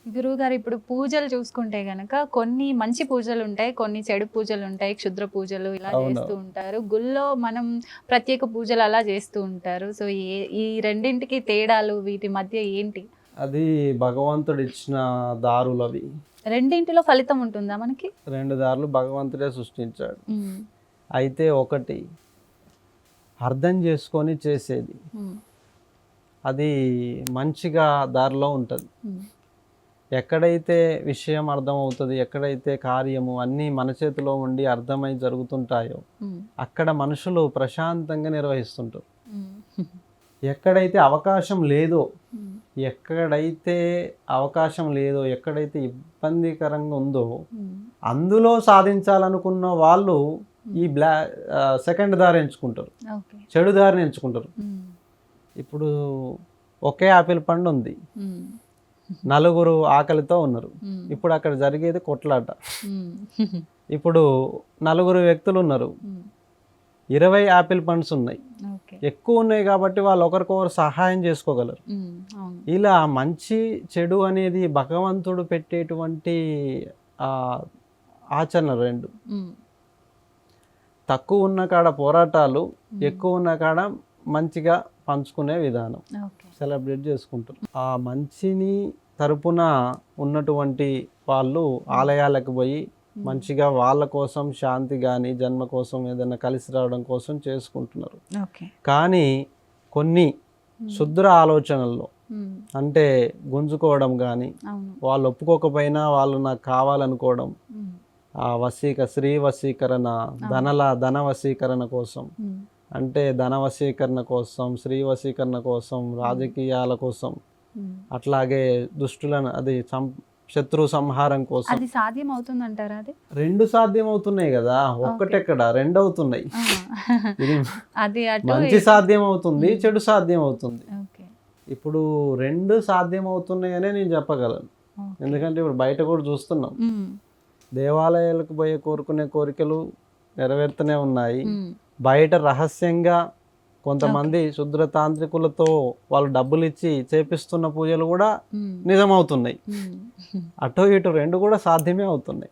గురువుగారు ఇప్పుడు పూజలు చూసుకుంటే గనక కొన్ని మంచి పూజలు ఉంటాయి, కొన్ని చెడు పూజలు ఉంటాయి, క్షుద్ర పూజలు ఇలా అవును. చేస్తూ ఉంటారు. గుళ్ళో మనం ప్రత్యేక పూజలు అలా చేస్తూ ఉంటారు. సో ఈ రెండింటికి తేడాలు వీటి మధ్య ఏంటి? అది భగవంతుడు ఇచ్చిన దారులు అవి. రెండింటిలో ఫలితం ఉంటుందా మనకి? 2 దారులు భగవంతుడే సృష్టించాడు. ఉమ్, అయితే ఒకటి అర్థం చేసుకొని చేసేది, ఉమ్, అది మంచిగా దారిలో ఉంటుంది. ఉమ్, ఎక్కడైతే విషయం అర్థమవుతుంది, ఎక్కడైతే కార్యము అన్నీ మన చేతిలో ఉండి అర్థమై జరుగుతుంటాయో ఉమ్, అక్కడ మనుషులు ప్రశాంతంగా నిర్వహిస్తుంటారు. ఉమ్, ఎక్కడైతే అవకాశం లేదో, ఉమ్, ఎక్కడైతే ఇబ్బందికరంగా ఉందో ఉమ్, అందులో సాధించాలనుకున్న వాళ్ళు ఈ సెకండ్ దారి ఎంచుకుంటారు, ఓకే. చెడు దారిని ఎంచుకుంటారు. ఉమ్, ఇప్పుడు ఒకే ఆపిల్ పండు ఉంది, ఉమ్, నలుగురు ఆకలితో ఉన్నారు. ఉమ్, ఇప్పుడు అక్కడ జరిగేది కొట్లాట. ఉమ్, ఇప్పుడు నలుగురు వ్యక్తులు ఉన్నారు, ఉమ్, 20 యాపిల్ పండ్స్ ఉన్నాయి. ఓకే. ఎక్కువ ఉన్నాయి కాబట్టి వాళ్ళు ఒకరికొకరు సహాయం చేసుకోగలరు. ఉమ్, అవును. ఇలా మంచి చెడు అనేది భగవంతుడు పెట్టేటువంటి ఆ, ఆచరణ రెండు. ఉమ్, తక్కువ ఉన్న కాడ పోరాటాలు, ఎక్కువ ఉన్న కాడ మంచిగా పంచుకునే విధానం, ఓకే. సెలబ్రేట్ చేసుకుంటారు. ఆ మంచిని తరపున ఉన్నటువంటి వాళ్ళు ఆలయాలకు పోయి మంచిగా వాళ్ళ కోసం శాంతి కానీ జన్మ కోసం ఏదైనా కలిసి రావడం కోసం చేసుకుంటున్నారు. ఓకే. కానీ కొన్ని శుద్ర ఆలోచనల్లో ఉమ్, అంటే గుంజుకోవడం కానీ, అవును. వాళ్ళు ఒప్పుకోకపోయినా వాళ్ళు నాకు కావాలనుకోవడం, ఉమ్, ఆ స్త్రీ వశీకరణ, ధన వశీకరణ కోసం, ఉమ్, అంటే ధన వశీకరణ కోసం, స్త్రీ వశీకరణ కోసం, రాజకీయాల కోసం, ఉమ్. అట్లాగే దుష్టులను అది శత్రు సంహారం కోసం అది సాధ్యం అవుతుందంటారా అది? రెండు సాధ్యం అవుతున్నాయి కదా, ఒక్కటెక్కడ రెండు అవుతున్నాయి. ఆ. ఇది అది అటు మంచి సాధ్యం అవుతుంది, చెడు సాధ్యం అవుతుంది. ఓకే. ఇప్పుడు రెండు సాధ్యం అవుతున్నాయనే నేను చెప్పగలను. ఓకే. ఎందుకంటే ఇప్పుడు బయట కూడా చూస్తున్నాం, ఉమ్, దేవాలయాలకు పోయే కోరుకునే కోరికలు నెరవేరుతూనే ఉన్నాయి. ఉమ్, బయట రహస్యంగా కొంతమంది శుద్ర తాంత్రికులతో వాళ్ళు డబ్బులు ఇచ్చి చేపిస్తున్న పూజలు కూడా ఉమ్, నిజమవుతున్నాయి. ఉమ్, అటు ఇటు రెండు కూడా సాధ్యమే అవుతున్నాయి.